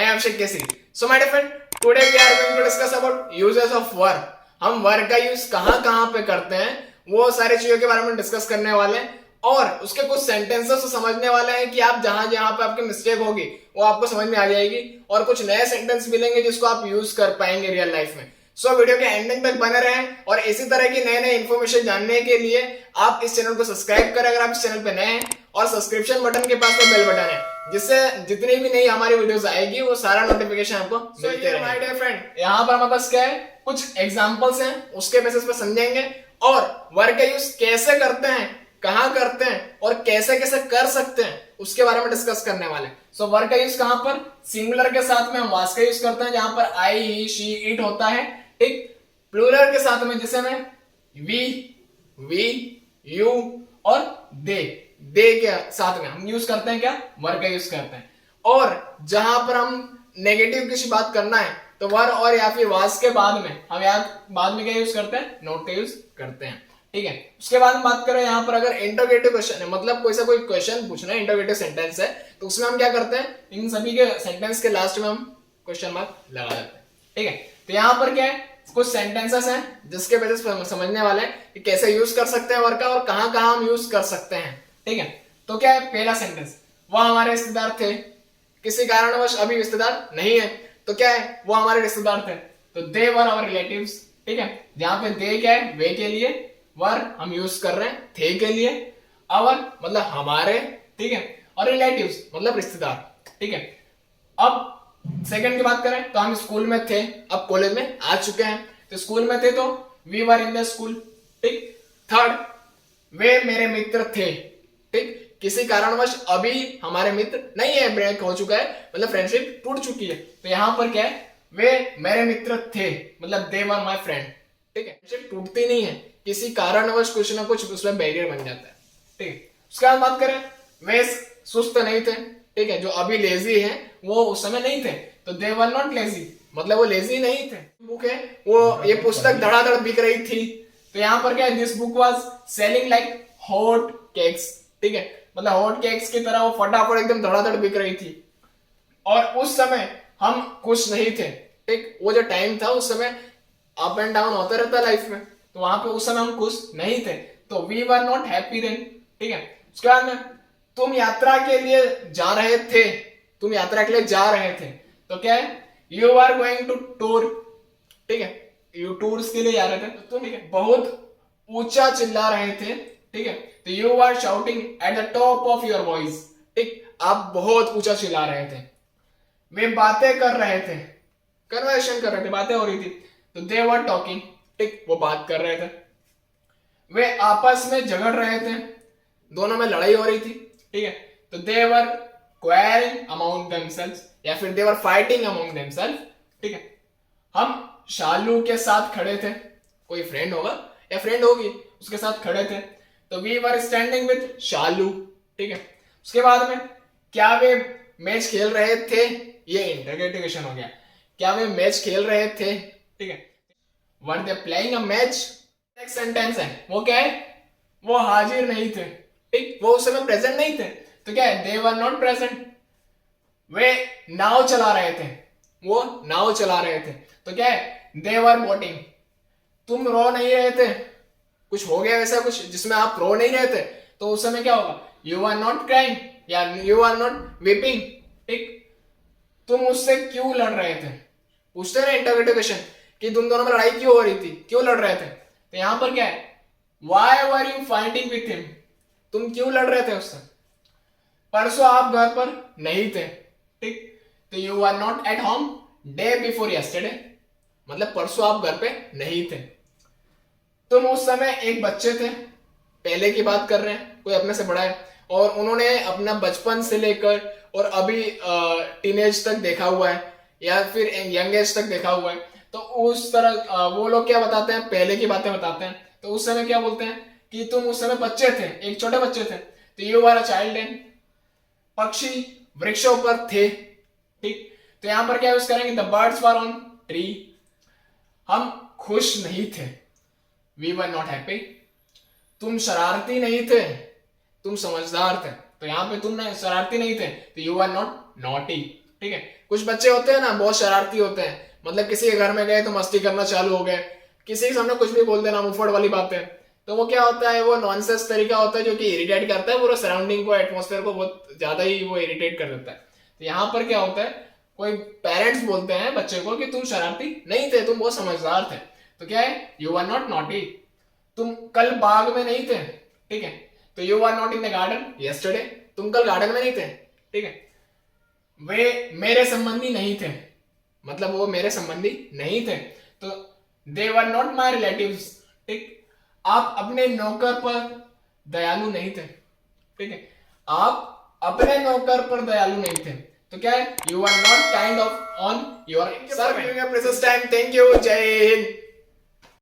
am Abhishek Kesari. So my dear friend, today we are going to discuss about uses of verb. हम verb का use कहाँ कहाँ पे करते हैं वो सारी चीजों के बारे में डिस्कस करने वाले हैं और उसके कुछ सेंटेंसेस तो समझने वाले हैं कि आप जहां जहां पे आपकी मिस्टेक होगी वो आपको समझ में आ जाएगी और कुछ नए सेंटेंस मिलेंगे जिसको आप यूज कर पाएंगे रियल लाइफ में. सो वीडियो के एंडिंग तक बने रहें और इसी तरह की नए नए इन्फॉर्मेशन जानने के लिए आप इस चैनल को सब्सक्राइब करें अगर आप इस चैनल पे नए हैं और सब्सक्रिप्शन बटन के पास में बेल बटन है जिससे जितनी भी नई हमारी वीडियोस आएगी वो सारा नोटिफिकेशन आपको मिलते रहेंगे. माय डियर फ्रेंड, यहाँ पर हमारे पास क्या है, कुछ एग्जांपल्स हैं उसके बेसिस पे समझेंगे और वर्ब का यूज कैसे करते हैं, कहाँ करते हैं और कैसे कैसे कर सकते हैं उसके बारे में डिस्कस करने वाले. सो वर्ब का यूज कहाँ पर, सिंगुलर के साथ में हम वास का यूज करते हैं जहां पर आई ही शी इट होता है. ठीक, प्लूरल के साथ में जैसे में वी यू और दे के साथ में हम यूज करते हैं क्या, वर्ब का यूज करते हैं. और जहां पर हम नेगेटिव किसी बात करना है तो वर्ब और या फिर वास के बाद में हम बाद में क्या यूज करते हैं, नोट का यूज करते हैं. ठीक है, उसके बाद हम बात करें यहाँ पर अगर इंटरोगेटिव क्वेश्चन है, मतलब कोई सा कोई क्वेश्चन पूछना है, इंटरोगेटिव सेंटेंस है, तो उसमें हम क्या करते हैं, इन सभी के सेंटेंस के लास्ट में हम क्वेश्चन मार्क लगा देते हैं. ठीक है, तो यहाँ पर क्या है, कुछ सेंटेंसेस हैं जिसके बेसिस पर हम समझने वाले हैं कि कैसे यूज कर सकते हैं वर्ब का और कहाँ कहाँ हम यूज कर सकते हैं. ठीक है, तो क्या है, पहला सेंटेंस, वह हमारे रिश्तेदार थे, किसी कारणवश अभी रिश्तेदार नहीं है, तो क्या है, वो हमारे रिश्तेदार थे, तो दे वर आवर रिलेटिव्स. ठीक है, जहां पे दे क्या है, वे के लिए, वर्ब हम यूज कर रहे हैं थे के लिए, आवर मतलब हमारे, ठीक है, और रिलेटिव्स मतलब रिश्तेदार. ठीक है, अब सेकंड की बात करें तो हम स्कूल में थे, अब कॉलेज में आ चुके हैं, तो स्कूल में थे तो we were in the school. ठीक, थर्ड, वे मेरे मित्र थे. ठीक, किसी कारणवश अभी हमारे मित्र नहीं है, ब्रेक हो चुका है, मतलब फ्रेंडशिप टूट चुकी है, तो यहां पर क्या है, वे मेरे मित्र थे मतलब दे वर माय फ्रेंड. ठीक है, फ्रेंडशिप टूटती नहीं है, किसी कारणवश कुछ ना कुछ उसमें बैरियर बन जाता है. ठीक है, उसके बाद बात करें, वे सुस्त नहीं थे. ठीक है, जो अभी लेजी है वो उस समय नहीं थे, तो दे वर नॉट लेजी मतलब वो लेजी नहीं थे. बुक है वो, ये पुस्तक धड़ाधड़ बिक रही थी, तो यहाँ पर क्या है, this book was selling like hot cakes. ठीक है, मतलब हॉट केक्स की तरह वो फटाफट एकदम धड़ाधड़ बिक रही थी और उस समय हम खुश नहीं थे. ठीक, वो जो टाइम था उस समय अप एंड डाउन होता रहता लाइफ में, तो वहां पे उस समय हम खुश नहीं थे, तो we were not happy then. ठीक है, उसके बाद में तुम यात्रा के लिए जा रहे थे, तुम यात्रा के लिए जा रहे थे, तो क्या है, you are going to tour. ठीक है, यू टूर्स के लिए जा रहे थे, तो तुम, ठीक है, बहुत ऊंचा चिल्ला रहे थे. ठीक है, तो you are shouting at the top of your voice. ठीक, आप बहुत ऊंचा चिल्ला रहे थे. वे बातें कर रहे थे, कन्वर्सेशन कर रहे थे, बातें हो रही थी, तो दे वर टॉकिंग. ठीक, वो बात कर रहे थे. वे आपस में झगड़ रहे थे, दोनों में लड़ाई हो रही थी. ठीक है, तो दे वर क्वारिंग अमंग देमसेल्व्स या फिर दे वर फाइटिंग अमंग देमसेल्व्स. ठीक है, हम शालू के साथ खड़े थे, कोई फ्रेंड होगा या फ्रेंड होगी, उसके साथ खड़े थे, तो वी वर स्टैंडिंग विद शालू. ठीक है, उसके बाद में क्या वे मैच खेल रहे थे, ये इंटरोगेटिव क्वेश्चन हो गया, क्या वे मैच खेल रहे थे. ठीक है, were they playing a match. Next sentence है, वो क्या है, वो हाजिर नहीं थे. ठीक, वो उस समय प्रेजेंट नहीं थे, तो क्या है, दे वर नॉट प्रेजेंट. वे नाव चला रहे थे, वो नाव चला रहे थे, तो क्या है, दे वर बोटिंग. तुम रो नहीं रहे थे, कुछ हो गया वैसा कुछ जिसमें आप रो नहीं रहे थे, तो उस समय क्या होगा, यू आर नॉट क्राइंग या यू आर नॉट वीपिंग. ठीक, तुम उससे क्यों लड़ रहे थे, पूछते ना इंटरोगेटिव क्वेश्चन कि तुम दोनों में लड़ाई क्यों हो रही थी, क्यों लड़ रहे थे, तो यहां पर क्या है, why were you fighting with him, तुम क्यों लड़ रहे थे उससे. परसों आप घर पर नहीं थे. ठीक, तो you are not at home day before yesterday मतलब परसों आप घर पे नहीं थे. तुम उस समय एक बच्चे थे, पहले की बात कर रहे हैं, कोई अपने से बड़ा है और उन्होंने अपना बचपन से लेकर और अभी टीनेज तक देखा हुआ है या फिर यंग एज तक देखा हुआ है, तो उस तरह वो लोग क्या बताते हैं, पहले की बातें बताते हैं, तो उस समय क्या बोलते हैं कि तुम उस समय बच्चे थे, एक छोटे बच्चे थे, तो you are a child and. पक्षी वृक्षों पर थे. ठीक, तो यहां पर क्या यूज करेंगे, the birds were on tree. हम खुश नहीं थे, वी वर नॉट हैप्पी. तुम शरारती नहीं थे, तुम समझदार थे, तो यहां पे तुम शरारती नहीं थे, तो यू आर नॉट नॉटी. ठीक है। कुछ बच्चे होते हैं ना बहुत शरारती होते हैं, मतलब किसी के घर में गए तो मस्ती करना चालू हो गए, किसी के सामने कुछ भी बोल देना, मुंहफोड़ वाली बातें, तो वो क्या होता है, वो नॉनसेंस तरीका होता है जो कि इरिटेट करता है पूरा सराउंडिंग को, एटमॉस्फेयर को बहुत ज्यादा ही वो इरिटेट कर देता है। तो यहाँ पर क्या होता है, कोई पेरेंट्स बोलते हैं बच्चे को कि तुम शरारती नहीं थे, तुम बहुत समझदार थे। तो क्या है, यू आर नॉट नॉटी, तुम कल बाग में नहीं थे, ठीक है। तो you are not in the garden yesterday, तुम कल गार्डन में नहीं थे, ठीक है। वे मेरे संबंधी नहीं थे, मतलब वो मेरे संबंधी नहीं थे, तो दे वर नॉट माई रिलेटिव्स, ठीक। आप अपने नौकर पर दयालु नहीं थे, ठीक है। आप अपने नौकर पर दयालु नहीं थे, तो क्या है, you are not kind of on your servant. Thank you, जय हिंद।